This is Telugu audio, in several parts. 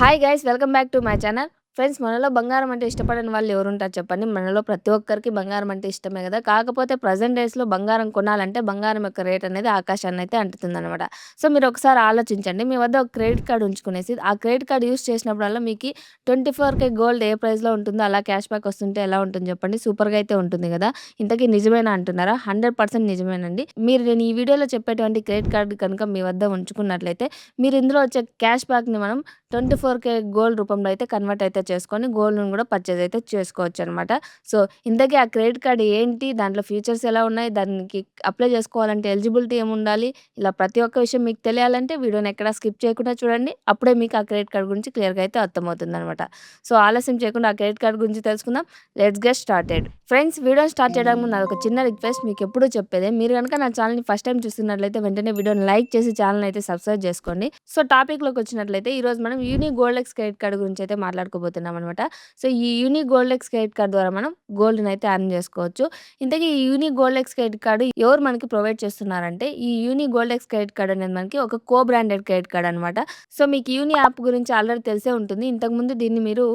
Hi guys welcome back to my channel. Friends, మనలో బంగారం అంటే ఇష్టపడని వాళ్ళు ఎవరుంటారు చెప్పండి. మనలో ప్రతి ఒక్కరికి బంగారం అంటే ఇష్టమే కదా. కాకపోతే ప్రజెంట్ డేస్లో బంగారం కొనాలంటే బంగారం యొక్క రేట్ అనేది ఆకాశాన్ని అయితే అంటుతుందన్నమాట. సో మీరు ఒకసారి ఆలోచించండి, మీ వద్ద ఒక క్రెడిట్ కార్డు ఉంచుకునేసి ఆ క్రెడిట్ కార్డు యూస్ చేసినప్పుడల్లా మీకు 24K గోల్డ్ ఏ ప్రైస్లో ఉంటుందో అలా క్యాష్ బ్యాక్ వస్తుంటే ఎలా ఉంటుంది చెప్పండి. సూపర్గా అయితే ఉంటుంది కదా. ఇంతకీ నిజమేనా అంటున్నారా? 100% నిజమేనండి. మీరు నేను ఈ వీడియోలో చెప్పేటువంటి క్రెడిట్ కార్డు కనుక మీ వద్ద ఉంచుకున్నట్లయితే మీరు ఇందులో వచ్చే క్యాష్ బ్యాక్ని మనం 24K గోల్డ్ రూపంలో అయితే కన్వర్ట్ అయితే చేసుకొని గోల్డ్‌ని కూడా పర్చేజ్ అయితే చేసుకోవచ్చనమాట. సో, ఇంతకీ ఆ క్రెడిట్ కార్డ్ ఏంటి? దాంట్లో ఫీచర్స్ ఎలా ఉన్నాయి? దానికి అప్లై చేసుకోవాలంటే ఎలిజిబిలిటీ ఏముండాలి? ఇలా ప్రతి ఒక్క విషయం మీకు తెలియాలంటే వీడియోని ఎక్కడా స్కిప్ చేయకుండా చూడండి. అప్పుడే మీకు ఆ క్రెడిట్ కార్డ్ గురించి క్లియర్‌గా అయితే అర్థమవుతుందనమాట. సో, ఆలస్యం చేయకుండా ఆ క్రెడిట్ కార్డ్ గురించి తెలుసుకుందాం. Let's get started. ఫ్రెండ్స్, వీడియోని స్టార్ట్ చేయడానికి ముందు నాదొక చిన్న రిక్వెస్ట్, మీకెప్పుడూ చెప్పేదే. మీరు గనుక నా ఛానల్‌ని ఫస్ట్ టైమ్ చూస్తున్నట్లయితే వెంటనే వీడియోని లైక్ చేసి ఛానల్‌ని అయితే సబ్స్క్రైబ్ చేసుకోండి. సో, టాపిక్‌లోకి వచ్చినట్లయితే ఈరోజు మనం యూనిక్ గోల్డెక్స్ క్రెడిట్ కార్డ్ గురించి అయితే మాట్లాడుకోబోతున్నాం అనమాట. సో, ఈ యూనిక్ గోల్డెక్స్ క్రెడిట్ కార్డ్ ద్వారా మనం గోల్డ్‌ని అయితే ఎర్న్ చేసుకోవచ్చు. ఇంతకీ ఈ యూనిక్ గోల్డెక్స్ క్రెడిట్ కార్డ్ ఎవరు మనకి ప్రొవైడ్ చేస్తున్నారంటే, ఈ యూనిక్ గోల్డెక్స్ క్రెడిట్ కార్డ్ అనేది మనకి ఒక కో బ్రాండెడ్ క్రెడిట్ కార్డ్ అనమాట. సో, మీకు యూని యాప్ గురించి ఆల్రెడీ తెలిసే ఉంటుంది. ఇంతకుముందు దీన్ని మీరు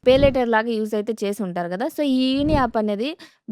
పే లేటర్ లాగా యూజ్ అయితే చేసి ఉంటారు కదా. సో, ఈ యూని యాప్ అనేది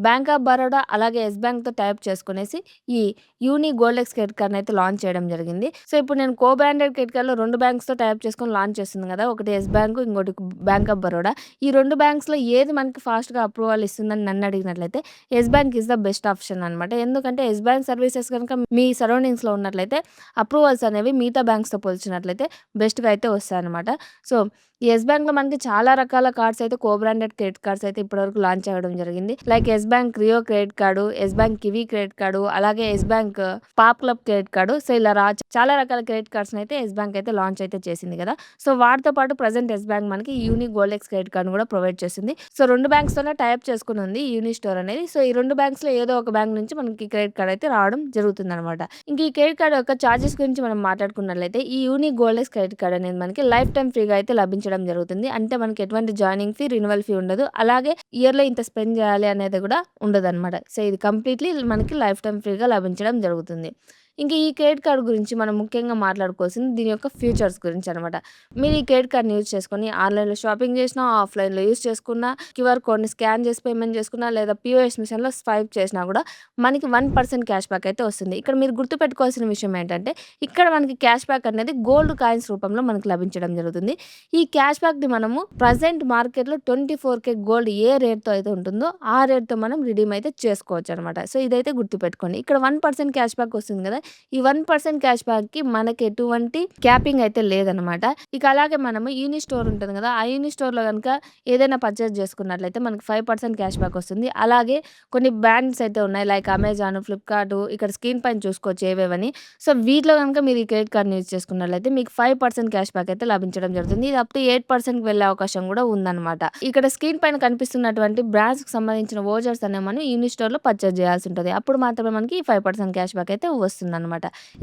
బ్యాంక్ ఆఫ్ బరోడా అలాగే యెస్ బ్యాంక్‌తో టైప్ చేసుకునేసి ఈ యూని గోల్డెక్స్ క్రెడిట్ కార్డ్‌ని అయితే లాంచ్ చేయడం జరిగింది. సో, ఇప్పుడు నేను కో బ్రాండెడ్ క్రెడిట్ కార్డ్‌లో 2 బ్యాంక్స్‌తో టైప్ చేసుకొని లాంచ్ చేస్తుంది కదా. ఒకటి యెస్ బ్యాంక్, ఇంకోటి బ్యాంక్ ఆఫ్ బరోడా. ఈ 2 బ్యాంక్స్‌లో ఏది మనకి ఫాస్ట్‌గా అప్రూవల్ ఇస్తుందని నన్ను అడిగినట్లయితే Yes Bank is the best option అనమాట. ఎందుకంటే యెస్ బ్యాంక్ సర్వీసెస్ కనుక మీ సరౌండింగ్స్‌లో ఉన్నట్లయితే అప్రూవల్స్ అనేవి మిగతా బ్యాంక్స్‌తో పోల్చినట్లయితే బెస్ట్‌గా అయితే వస్తాయన్నమాట. సో, యెస్ బ్యాంక్‌లో మనకి చాలా రకాల కార్డ్స్ అయితే కో బ్రాండెడ్ క్రెడిట్ కార్డ్స్ అయితే ఇప్పటివరకు లాంచ్ అవ్వడం జరిగింది. Like Yes Bank Rio credit card, Yes Bank Kiwi credit card, అలాగే Yes Bank Pop Club credit card. So, ఇలా చాలా రకాల క్రెడిట్ కార్డ్స్‌ని అయితే యెస్ బ్యాంక్ అయితే లాంచ్ అయితే చేసింది కదా. సో, వాటితో పాటు ప్రెజెంట్ యెస్ బ్యాంక్ మనకి యూనిక్ గోల్డెక్స్ క్రెడిట్ కార్డ్‌ని కూడా ప్రొవైడ్ చేస్తుంది. సో, 2 బ్యాంక్స్‌తోనే టైప్ చేసుకొని ఉంది యూని స్టోర్ అనేది. సో, ఈ 2 బ్యాంక్స్‌లో ఏదో ఒక బ్యాంక్ నుంచి మనకి క్రెడిట్ కార్డ్ అయితే రావడం జరుగుతుందనమాట. ఇంక ఈ క్రెడిట్ కార్డ్ యొక్క చార్జెస్ గురించి మనం మాట్లాడుకున్నట్లయితే ఈ యూనిక్ గోల్డెక్స్ క్రెడిట్ కార్డ్ అనేది మనకి లైఫ్ టైమ్ ఫ్రీగా అయితే లభించడం జరుగుతుంది. అంటే మనకి ఎటువంటి జాయినింగ్ ఫీ, రిన్యువల్ ఫీ ఉండదు. అలాగే ఇయర్‌లో ఇంత స్పెండ్ చేయాలి అనేది కూడా ఉండదనమాట. సో, ఇది కంప్లీట్‌లీ మనకి లైఫ్ టైమ్ ఫ్రీగా లభించడం జరుగుతుంది. ఇంక ఈ క్రెడిట్ కార్డ్ గురించి మనం ముఖ్యంగా మాట్లాడుకోవాల్సింది దీని యొక్క ఫీచర్స్ గురించి అనమాట. మీరు ఈ క్రెడిట్ కార్డ్‌ని యూజ్ చేసుకొని ఆన్‌లైన్‌లో షాపింగ్ చేసినా, ఆఫ్‌లైన్‌లో యూజ్ చేసుకున్నా, క్యూఆర్ కోడ్‌ని స్కాన్ చేసి పేమెంట్ చేసుకున్నా, లేదా పీఓఎస్ మిషన్‌లో స్వైప్ చేసినా కూడా మనకి 1% క్యాష్ బ్యాక్ అయితే వస్తుంది. ఇక్కడ మీరు గుర్తుపెట్టుకోవాల్సిన విషయం ఏంటంటే, ఇక్కడ మనకి క్యాష్ బ్యాక్ అనేది గోల్డ్ కాయిన్స్ రూపంలో మనకు లభించడం జరుగుతుంది. ఈ క్యాష్ బ్యాక్‌ని మనము ప్రెజెంట్ మార్కెట్‌లో 24K గోల్డ్ ఏ రేట్‌తో అయితే ఉంటుందో ఆ రేట్‌తో మనం రిడీమ్ అయితే చేసుకోవచ్చనమాట. సో, ఇదైతే గుర్తుపెట్టుకోండి. ఇక్కడ 1% క్యాష్ బ్యాక్ వస్తుంది కదా. ఈ 1% క్యాష్ బ్యాక్‌కి మనకి ఎటువంటి క్యాపింగ్ అయితే లేదనమాట. ఇక అలాగే మనము యూని స్టోర్ ఉంటుంది కదా. ఆ యూని స్టోర్‌లో గనుక ఏదైనా పర్చేజ్ చేసుకున్నట్లయితే మనకి 5% క్యాష్ బ్యాక్ వస్తుంది. అలాగే కొన్ని బ్రాండ్స్ అయితే ఉన్నాయి. లైక్ అమెజాన్, ఫ్లిప్‌కార్ట్, ఇక్కడ స్క్రీన్ పైన చూసుకోవచ్చు ఏవేవని. సో, వీటిలో గనుక మీరు ఈ క్రెడిట్ కార్డ్‌ని యూజ్ చేసుకున్నట్లయితే మీకు 5% క్యాష్ బ్యాక్ అయితే లభించడం జరుగుతుంది. ఇది అప్ టు 8%కి వెళ్ళే అవకాశం కూడా ఉందనమాట. ఇక్కడ స్క్రీన్ పైన కనిపిస్తున్నటువంటి బ్రాండ్స్‌కి సంబంధించిన వోచర్స్ అనేవి మనం యూని స్టోర్‌లో పర్చేజ్ చేయాల్సి ఉంటది. అప్పుడు మాత్రమే మనకి 5% క్యాష్ బ్యాక్ అయితే వస్తుందనమాట.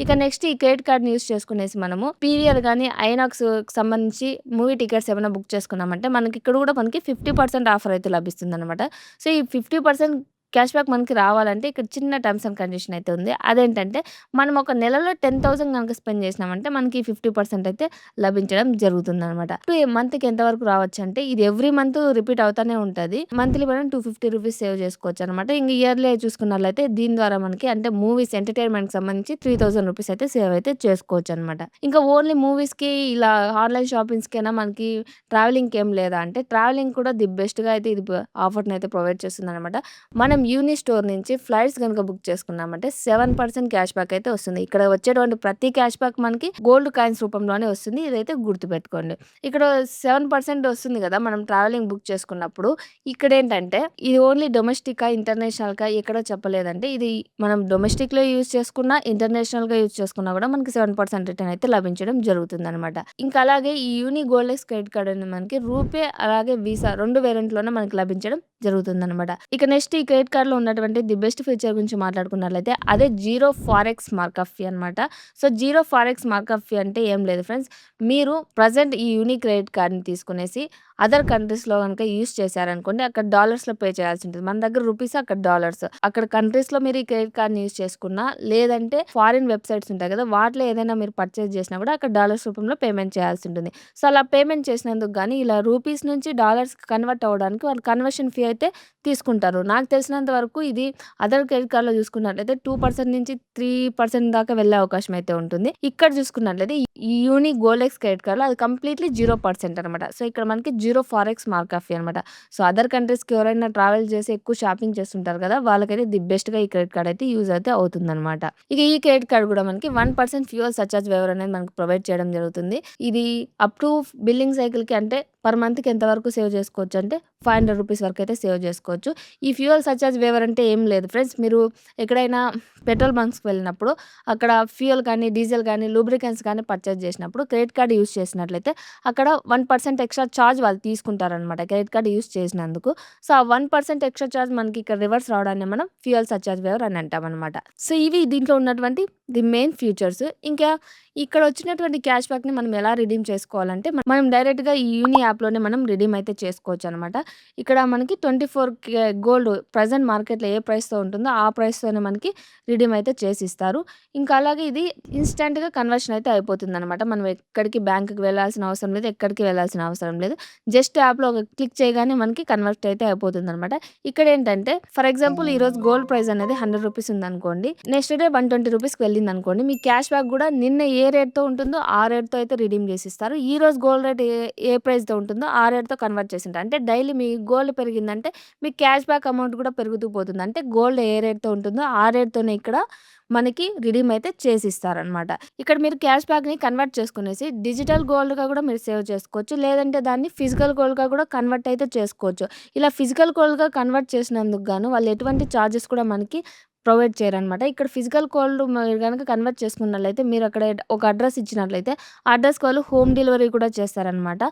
ఇక నెక్స్ట్ ఈ క్రెడిట్ కార్డ్‌ని యూజ్ చేసుకునేసి మనము పీవీఆర్ గాని, ఐనాక్స్‌కి సంబంధించి మూవీ టికెట్స్ ఏమైనా బుక్ చేసుకున్నామంటే మనకి ఇక్కడ కూడా మనకి 50% ఆఫర్ అయితే లభిస్తుందనమాట. సో, ఈ 50% క్యాష్ బ్యాక్ మనకి రావాలంటే ఇక్కడ చిన్న టర్మ్స్ అండ్ కండిషన్ అయితే ఉంది. అదేంటంటే మనం ఒక నెలలో 10,000 గనుక స్పెండ్ చేసినామంటే మనకి 50% అయితే లభించడం జరుగుతుందనమాట. మంత్‌కి ఎంత వరకు రావచ్చంటే ఇది ఎవ్రీ మంత్ రిపీట్ అవుతానే ఉంటది. మంత్లీ మనం ₹250 సేవ్ చేసుకోవచ్చనమాట. ఇంక ఇయర్లీ చూసుకున్నట్లయితే దీని ద్వారా మనకి అంటే మూవీస్ ఎంటర్‌టైన్‌మెంట్‌కి సంబంధించి ₹3000 అయితే సేవ్ అయితే చేసుకోవచ్చనమాట. ఇంకా ఓన్లీ మూవీస్‌కి ఇలా ఆన్‌లైన్ షాపింగ్స్‌కేనా మనకి ట్రావెలింగ్‌కి ఏం లేదా అంటే ట్రావెలింగ్ కూడా ది బెస్ట్‌గా అయితే ఇది ఆఫర్‌ని అయితే ప్రొవైడ్ చేస్తుందనమాట. మనం యూని స్టోర్ నుంచి ఫ్లైట్స్ గనుక బుక్ చేసుకున్నామంటే 7% క్యాష్ బ్యాక్ అయితే వస్తుంది. ఇక్కడ వచ్చేటువంటి ప్రతి క్యాష్ బ్యాక్ మనకి గోల్డ్ కాయిన్స్ రూపంలోనే వస్తుంది. ఇదైతే గుర్తుపెట్టుకోండి. ఇక్కడ 7% వస్తుంది కదా మనం ట్రావెలింగ్ బుక్ చేసుకున్నప్పుడు. ఇక్కడేంటంటే ఇది ఓన్లీ డొమెస్టికా, ఇంటర్నేషనల్‌కా ఎక్కడో చెప్పలేదంటే ఇది మనం డొమెస్టిక్‌లో యూజ్ చేసుకున్నా, ఇంటర్నేషనల్‌గా యూజ్ చేసుకున్నా కూడా మనకి 7% రిటర్న్ అయితే లభించడం జరుగుతుందనమాట. ఇంకా అలాగే ఈ యూని గోల్డెక్స్ క్రెడిట్ కార్డ్ అనేది మనకి రూపే అలాగే వీసా 2 వేరియంట్‌లోనే మనకి లభించడం జరుగుతుందనమాట. ఇక నెక్స్ట్ ఈ క్రెడిట్ కార్డ్‌లో ఉన్నటువంటి ది బెస్ట్ ఫీచర్ గురించి మాట్లాడుకున్నట్లయితే అదే జీరో ఫారెక్స్ మార్కప్ ఫీ అనమాట. So, zero forex markup fee అంటే ఏం లేదు ఫ్రెండ్స్. మీరు ప్రెజెంట్ ఈ యూనిక్ క్రెడిట్ కార్డ్‌ని తీసుకునేసి అదర్ కంట్రీస్‌లో గనుక యూజ్ చేశారనుకోండి, అక్కడ డాలర్స్‌లో పే చేయాల్సి ఉంటుంది. మన దగ్గర రూపీస్, అక్కడ డాలర్స్. అక్కడ కంట్రీస్‌లో మీరు ఈ క్రెడిట్ కార్డ్‌ని యూజ్ చేసుకున్నా, లేదంటే ఫారిన్ వెబ్‌సైట్స్ ఉంటాయి కదా! వాటిలో ఏదైనా మీరు పర్చేజ్ చేసినా కూడా అక్కడ డాలర్స్ రూపంలో పేమెంట్ చేయాల్సి ఉంటుంది. సో, అలా పేమెంట్ చేసినందుకు గానీ ఇలా రూపీస్ నుంచి డాలర్స్‌కి కన్వర్ట్ అవ్వడానికి వాళ్ళు కన్వర్షన్ ఫీ అయితే తీసుకుంటారు. నాకు తెలిసినంత వరకు ఇది అదర్ క్రెడిట్ కార్డ్‌లో చూసుకున్నట్లయితే 2% నుంచి 3% దాకా వెళ్ళే అవకాశం అయితే ఉంటుంది. ఇక్కడ చూసుకున్నట్లయితే ఈ యూనిక్ గోల్డెక్స్ క్రెడిట్ కార్డ్‌లో అది కంప్లీట్‌లీ 0% అనమాట. సో, ఇక్కడ మనకి జీరో ఫారెక్స్ మార్కప్ ఫీ అనమాట. సో, అదర్ కంట్రీస్‌కి ఎవరైనా ట్రావెల్ చేసి ఎక్కువ షాపింగ్ చేస్తుంటారు కదా! వాళ్ళకైతే ది బెస్ట్‌గా ఈ క్రెడిట్ కార్డ్ అయితే యూజ్ అయితే అవుతుందనమాట. ఇక ఈ క్రెడిట్ కార్డ్ కూడా మనకి 1% ఫ్యూయల్ సర్చార్జ్ వేవర్ అనేది మనకు ప్రొవైడ్ చేయడం జరుగుతుంది. ఇది అప్ టు బిల్లింగ్ సైకిల్‌కి అంటే పర్ మంత్‌కి ఎంత వరకు సేవ్ చేసుకోవచ్చు అంటే రూ. 500 వరకు అయితే సేవ్ చేసుకోవచ్చు. ఈ ఫ్యూయల్ సర్చార్జ్ వేవర్ అంటే ఏం లేదు ఫ్రెండ్స్. మీరు ఎక్కడైనా పెట్రోల్ బంక్స్‌కి వెళ్ళినప్పుడు అక్కడ ఫ్యూయల్ కానీ, డీజిల్ కానీ, లూబ్రికెంట్స్ కానీ పర్చేజ్ చేసినప్పుడు క్రెడిట్ కార్డ్ యూజ్ చేసినట్లయితే అక్కడ 1% ఎక్స్‌ట్రా చార్జ్ వాళ్ళు తీసుకుంటారనమాట క్రెడిట్ కార్డ్ యూజ్ చేసినందుకు. సో, ఆ 1% ఎక్స్‌ట్రా చార్జ్ మనకి ఇక్కడ రివర్స్ రావడాన్ని మనం ఫ్యూయల్ సర్చార్జ్ వేవర్ అని అంటామనమాట. సో, ఇవి దీంట్లో ఉన్నటువంటి ది మెయిన్ ఫీచర్స్. ఇంకా ఇక్కడ వచ్చినటువంటి క్యాష్ బ్యాక్‌ని మనం ఎలా రిడీమ్ చేసుకోవాలంటే మనం డైరెక్ట్‌గా ఈ యూని యాప్‌లోనే మనం రిడీమ్ అయితే చేసుకోవచ్చనమాట. ఇక్కడ మనకి 24K గోల్డ్ ప్రెజెంట్ మార్కెట్‌లో ఏ ప్రైస్‌తో ఉంటుందో ఆ ప్రైస్‌తోనే మనకి రిడీమ్ అయితే చేసిస్తారు. ఇంకా అలాగే ఇది ఇన్‌స్టాంట్‌గా కన్వర్షన్ అయితే అయిపోతుందనమాట. మనం ఎక్కడికి బ్యాంక్‌కి వెళ్ళాల్సిన అవసరం లేదు. ఎక్కడికి వెళ్ళాల్సిన అవసరం లేదు. జస్ట్ యాప్‌లో ఒక క్లిక్ చేయగానే మనకి కన్వర్ట్ అయితే అయిపోతుందనమాట. ఇక్కడేంటంటే ఫర్ ఎగ్జాంపుల్ ఈరోజు గోల్డ్ ప్రైస్ అనేది రూ. 100 ఉందనుకోండి. నెక్స్ట్ డే ₹120కి వెళ్ళిందనుకోండి. మీ క్యాష్ బ్యాక్ కూడా నిన్న ఏ రేట్‌తో ఉంటుందో ఆ రేట్‌తో అయితే రిడీమ్ చేసిస్తారు. ఈరోజు గోల్డ్ రేట్ ఏ ప్రైస్‌తో ఉంటుందో ఆ రేట్‌తో కన్వర్ట్ చేసుంటారు. అంటే డైలీ మీ గోల్డ్ పెరిగిందంటే మీ క్యాష్ బ్యాక్ అమౌంట్ కూడా పెరుగుతూ పోతుంది. అంటే గోల్డ్ ఏ రేట్‌తో ఉంటుందో ఆ రేట్‌తోనే ఇక్కడ మనకి రిడీమ్ అయితే చేసిస్తారనమాట. ఇక్కడ మీరు క్యాష్ బ్యాక్‌ని కన్వర్ట్ చేసుకునేసి డిజిటల్ గోల్డ్‌గా కూడా మీరు సేవ్ చేసుకోవచ్చు. లేదంటే దాన్ని ఫిజికల్ గోల్డ్‌గా కూడా కన్వర్ట్ అయితే చేసుకోవచ్చు. ఇలా ఫిజికల్ గోల్డ్‌గా కన్వర్ట్ చేసినందుకు గాను వాళ్ళు ఎటువంటి చార్జెస్ కూడా మనకి ప్రొవైడ్ చేయరనమాట. ఇక్కడ ఫిజికల్ గోల్డ్ మీరు గనక కన్వర్ట్ చేసుకున్నట్లయితే మీరు అక్కడ ఒక అడ్రెస్ ఇచ్చినట్లయితే ఆ అడ్రెస్‌కి వాళ్ళు హోమ్ డెలివరీ కూడా చేస్తారనమాట.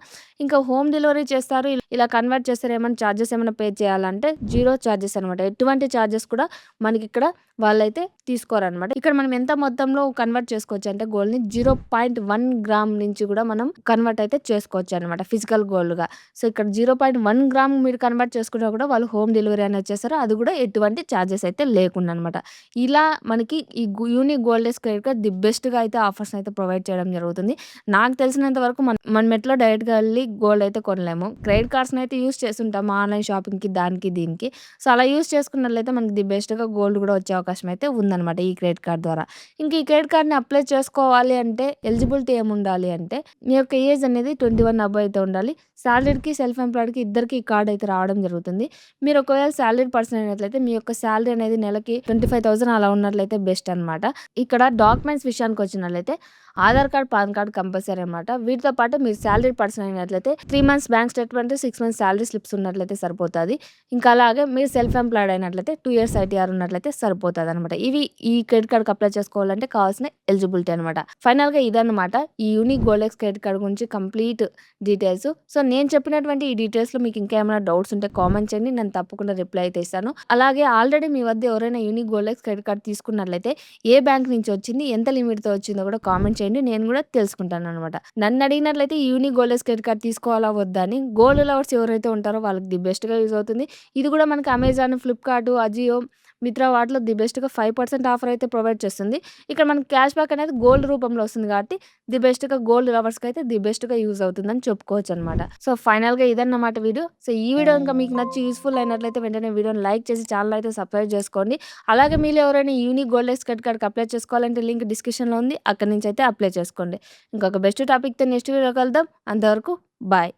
ఇంకా హోమ్ డెలివరీ చేస్తారు. ఇలా కన్వర్ట్ చేస్తారు. ఏమైనా చార్జెస్ ఏమైనా పే చేయాలంటే జీరో చార్జెస్ అనమాట. ఎటువంటి చార్జెస్ కూడా మనకిక్కడ వాళ్ళైతే తీసుకోరనమాట. ఇక్కడ మనం ఎంత మొత్తంలో కన్వర్ట్ చేసుకోవచ్చు అంటే గోల్డ్‌ని 0.1 గ్రామ్ నుంచి కూడా మనం కన్వర్ట్ అయితే చేసుకోవచ్చనమాట ఫిజికల్ గోల్డ్‌గా. సో, ఇక్కడ 0.1 గ్రామ్ మీరు కన్వర్ట్ చేసుకున్నా కూడా వాళ్ళు హోమ్ డెలివరీ అనేది చేస్తారు. అది కూడా ఎటువంటి చార్జెస్ అయితే లేకుండా అనమాట. ఇలా మనకి ఈ యూనిక్ గోల్డెస్ క్రెడిట్ కార్డ్ ది బెస్ట్‌గా అయితే ఆఫర్స్ అయితే ప్రొవైడ్ చేయడం జరుగుతుంది. నాకు తెలిసినంత వరకు మనం ఎట్లో డైరెక్ట్‌గా వెళ్లి గోల్డ్ అయితే కొనలేము. క్రెడిట్ కార్డ్స్‌ని అయితే యూజ్ చేస్తుంటాం ఆన్‌లైన్ షాపింగ్‌కి దానికి దీనికి. సో, అలా యూజ్ చేసుకున్నట్లయితే మనకి ది బెస్ట్‌గా గోల్డ్ కూడా వచ్చే అవకాశం అయితే ఉందనమాట ఈ క్రెడిట్ కార్డ్ ద్వారా. ఇంక ఈ క్రెడిట్ కార్డ్‌ని అప్లై చేసుకోవాలి అంటే ఎలిజిబిలిటీ ఏముండాలి అంటే మీ యొక్క ఏజ్ అనేది 21 అబోవ్ అయితే ఉండాలి. సాలరీడ్‌కి, సెల్ఫ్ ఎంప్లాయిడ్‌కి ఇద్దరికీ ఈ కార్డ్ అయితే రావడం జరుగుతుంది. మీరు ఒకవేళ సాలరీడ్ పర్సన్ అయినట్లయితే మీ యొక్క సాలరీ అనేది నెలకి 25,000 అలా ఉన్నట్లయితే బెస్ట్ అనమాట. ఇక్కడ డాక్యుమెంట్స్ విషయానికొచ్చినట్లయితే Aadhaar card, PAN card compulsory అనమాట. వీటితో పాటు మీరు సాలరీడ్ పర్సన్ అయినట్లయితే 3 months bank statement, 6 months salary slips ఉన్నట్లయితే సరిపోతది. ఇంకా అలాగే మీరు సెల్ఫ్ ఎంప్లాయిడ్ అయినట్లయితే 2 ఇయర్స్ ఐటీఆర్ ఉన్నట్లయితే సరిపోతదనమాట. ఇవి ఈ క్రెడిట్ కార్డ్‌కి అప్లై చేసుకోవాలంటే కావాల్సిన ఎలిజిబిలిటీ అనమాట. ఫైనల్‌గా ఇదన్నమాట ఈ యూనిక్ గోల్డెక్స్ క్రెడిట్ కార్డ్ గురించి కంప్లీట్ డీటెయిల్స్. సో, నేను చెప్పినటువంటి ఈ డీటెయిల్స్‌లో మీకు ఇంకా ఏమైనా డౌట్స్ ఉంటే కామెంట్ చేయండి. నేను తప్పకుండా రిప్లై అయితే ఇస్తాను. అలాగే ఆల్రెడీ మీ వద్ద ఎవరైనా యూనిక్ గోల్డెక్స్ క్రెడిట్ కార్డ్ తీసుకున్నట్లయితే ఏ బ్యాంక్ నుంచి వచ్చింది, ఎంత లిమిట్‌తో వచ్చిందో కూడా కామెంట్ చేయండి. నేను కూడా తెలుసుకుంటాననమాట. నన్ను అడిగినట్లయితే ఈ యూనిక్ గోల్డెక్స్ క్రెడిట్ కార్డ్ తీసుకోవాలా వద్దా అని గోల్డ్ లవర్స్ ఎవరైతే ఉంటారో వాళ్ళకి ది బెస్ట్‌గా యూజ్ అవుతుంది. ఇది కూడా మనకి అమెజాన్, ఫ్లిప్‌కార్ట్, అజియో, మిత్రా వాటిలో ది బెస్ట్‌గా 5% ఆఫర్ అయితే ప్రొవైడ్ చేస్తుంది. ఇక్కడ మనకి క్యాష్ బ్యాక్ అనేది గోల్డ్ రూపంలో వస్తుంది కాబట్టి ది బెస్ట్‌గా గోల్డ్ లవర్స్‌కి అయితే ది బెస్ట్‌గా యూజ్ అవుతుందని చెప్పుకోవచ్చనమాట. సో, ఫైనల్‌గా ఇదన్నమాట వీడియో. సో, ఈ వీడియో ఇంకా మీకు నచ్చి యూజ్‌ఫుల్ అయినట్లయితే వెంటనే వీడియోని లైక్ చేసి ఛానెల్ అయితే సబ్స్క్రైబ్ చేసుకోండి. అలాగే మీలో ఎవరైనా యూనిక్ గోల్డెక్స్ క్రెడిట్ కార్డ్‌కి అప్లై చేసుకోవాలంటే లింక్ డిస్క్రిప్షన్‌లో ఉంది. అక్కడి నుంచి అయితే అప్లై చేసుకోండి. ఇంకొక బెస్ట్ టాపిక్‌తో నెక్స్ట్ వీడియోలో కలుద్దాం. అంతవరకు బాయ్.